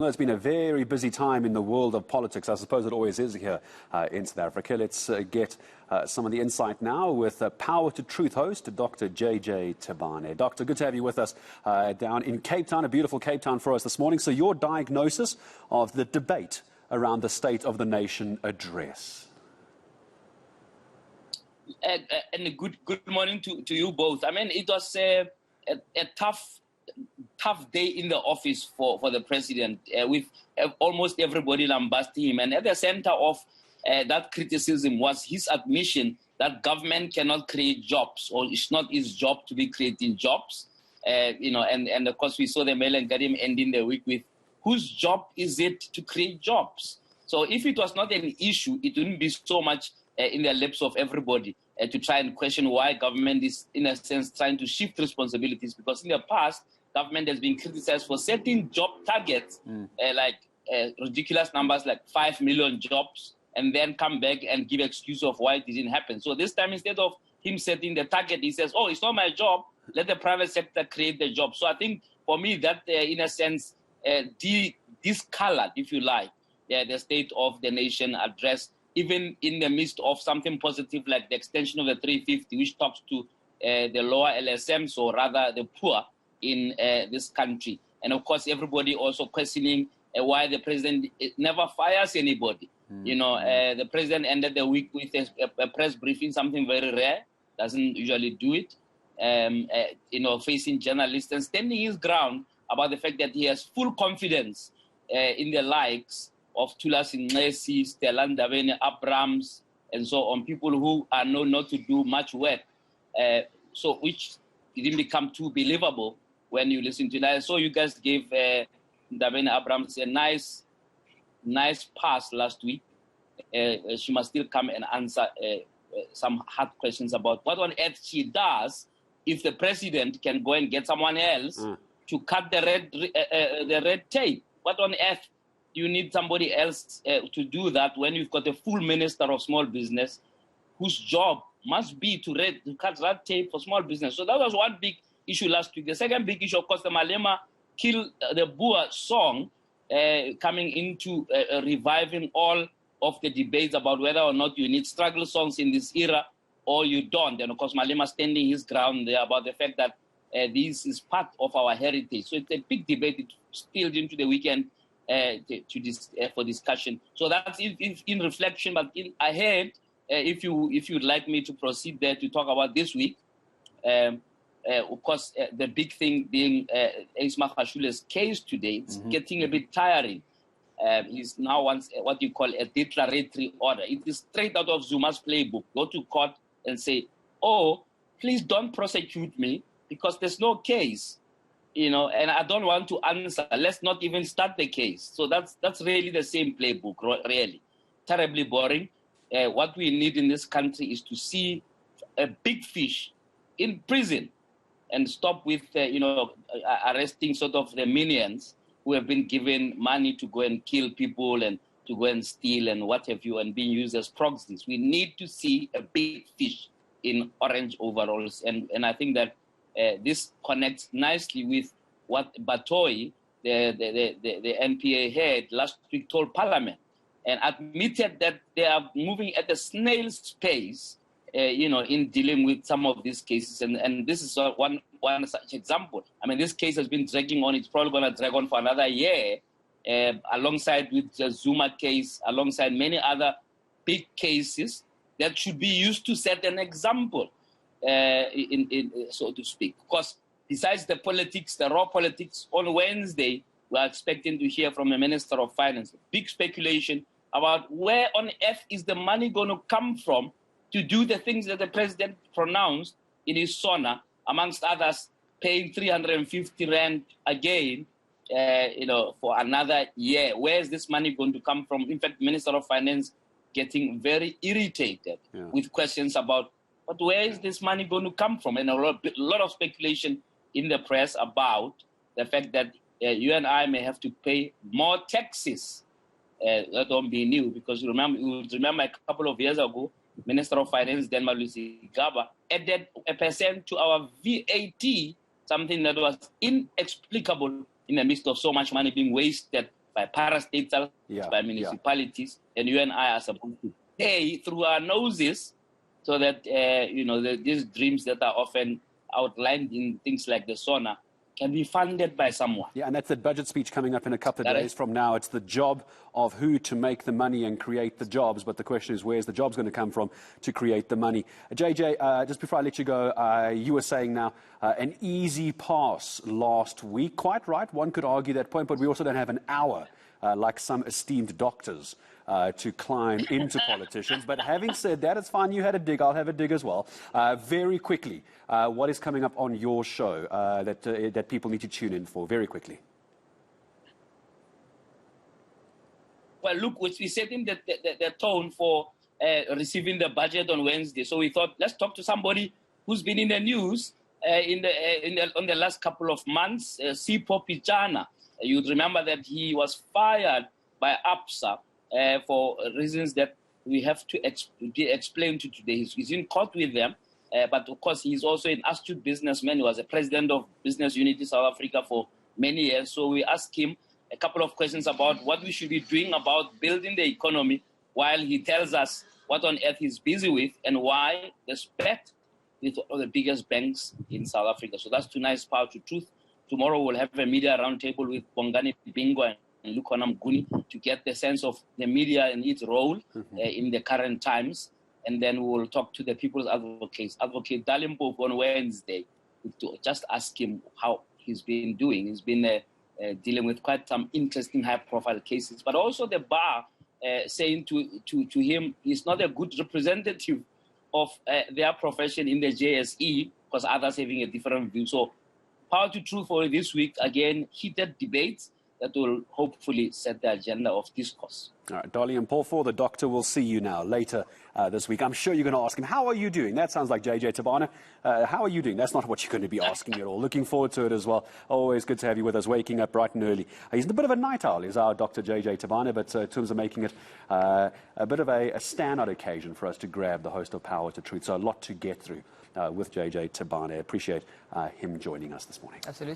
Well, it's been a very busy time in the world of politics. I suppose it always is here in South Africa. Let's get some of the insight now with Power to Truth host, Dr. JJ Tabane. Doctor, good to have you with us down in Cape Town, a beautiful Cape Town for us this morning. So your diagnosis of the debate around the State of the Nation address. And good morning to you both. I mean, it was a tough day in the office for the president, with almost everybody lambasting him. And at the center of that criticism was his admission that government cannot create jobs, or it's not his job to be creating jobs. And of course we saw the mail and Gadim ending the week with, whose job is it to create jobs? So if it was not an issue, it wouldn't be so much in the lips of everybody to try and question why government is, in a sense, trying to shift responsibilities. Because in the past, government has been criticized for setting job targets, like ridiculous numbers like 5 million jobs, and then come back and give excuse of why it didn't happen. So this time, instead of him setting the target, he says, oh, it's not my job, let the private sector create the job. So I think, for me, that, in a sense, discolored, if you like, the State of the Nation address, even in the midst of something positive like the extension of the 350, which talks to the lower LSM, so rather the poor in this country. And of course, everybody also questioning why the president never fires anybody. The president ended the week with a press briefing, something very rare, doesn't usually do it, facing journalists and standing his ground about the fact that he has full confidence in the likes of Thulas Nxesi, Stella Ndabeni, Abrams, and so on, people who are known not to do much work, which didn't become too believable when you listen to that. So you guys gave Ndabeni Abrams a nice pass last week. She must still come and answer some hard questions about what on earth she does if the president can go and get someone else to cut the red tape. What on earth do you need somebody else to do that when you've got a full minister of small business whose job must be to cut red tape for small business? So that was one big issue last week. The second big issue, of course, the Malema Kill the Boer song coming into reviving all of the debates about whether or not you need struggle songs in this era or you don't. And of course, Malema standing his ground there about the fact that this is part of our heritage. So it's a big debate. It spilled into the weekend for discussion. So that's in reflection, but ahead, if you'd like me to proceed there to talk about this week, of course, the big thing being Ace Magashule's case today, it's getting a bit tiring. He's now wants what you call a declaratory order. It is straight out of Zuma's playbook. Go to court and say, oh, please don't prosecute me because there's no case, and I don't want to answer. Let's not even start the case. So that's really the same playbook, really. Terribly boring. What we need in this country is to see a big fish in prison and stop with, arresting sort of the minions who have been given money to go and kill people and to go and steal and what have you, and being used as proxies. We need to see a big fish in orange overalls. And I think that this connects nicely with what Batoyi, the NPA head, last week told Parliament, and admitted that they are moving at a snail's pace, in dealing with some of these cases. And this is one such example. I mean, this case has been dragging on. It's probably going to drag on for another year, alongside with the Zuma case, alongside many other big cases that should be used to set an example, so to speak. Because besides the politics, the raw politics, on Wednesday, we are expecting to hear from the Minister of Finance. Big speculation about where on earth is the money going to come from to do the things that the president pronounced in his SONA, amongst others, paying 350 rand again, for another year. Where is this money going to come from? In fact, Minister of Finance getting very irritated with questions about, but where is this money going to come from? And a lot of speculation in the press about the fact that you and I may have to pay more taxes. That won't be new, because you remember a couple of years ago, Minister of Finance, Dan Malusi Gaba, added 1% to our VAT, something that was inexplicable in the midst of so much money being wasted by parastatals, Yeah, by municipalities, and you and I are supposed to pay through our noses so that, these dreams that are often outlined in things like the SONA can be funded by someone. Yeah, and that's the budget speech coming up in a couple of days from now. It's the job of who to make the money and create the jobs, but the question is, where's the jobs going to come from to create the money? JJ, just before I let you go, you were saying now an easy pass last week. Quite right, one could argue that point, but we also don't have an hour like some esteemed doctors to climb into politicians. But having said that, it's fine. You had a dig. I'll have a dig as well. Very quickly, what is coming up on your show that people need to tune in for? Very quickly. Well, look, we set in the tone for receiving the budget on Wednesday. So we thought, let's talk to somebody who's been in the news on the last couple of months. Sipho Pichana. You'd remember that he was fired by APSA for reasons that we have to explain to today. He's in court with them, but of course he's also an astute businessman. He was a president of Business Unity South Africa for many years. So we asked him a couple of questions about what we should be doing about building the economy, while he tells us what on earth he's busy with and why the spat with all the biggest banks in South Africa. So that's tonight's Power to Truth. Tomorrow we'll have a media roundtable with Bongani Bingo and Lukona Mguni to get the sense of the media and its role in the current times. And then we'll talk to the people's advocates, Advocate Dalimpo, on Wednesday, to just ask him how he's been doing. He's been dealing with quite some interesting high-profile cases, but also the bar saying to him he's not a good representative of their profession in the JSE because others having a different view. So Power to Truth for this week, again, heated debates that will hopefully set the agenda of discourse. All right, Dolly and Paul, for the doctor, we'll see you now later this week. I'm sure you're going to ask him, how are you doing? That sounds like JJ Tabane. How are you doing? That's not what you're going to be asking at all. Looking forward to it as well. Always good to have you with us, waking up bright and early. He's a bit of a night owl, is our Dr. JJ Tabane, but in terms of making it a bit of a standout occasion for us to grab the host of Power to Truth. So a lot to get through with JJ Tabane. I appreciate him joining us this morning. Absolutely.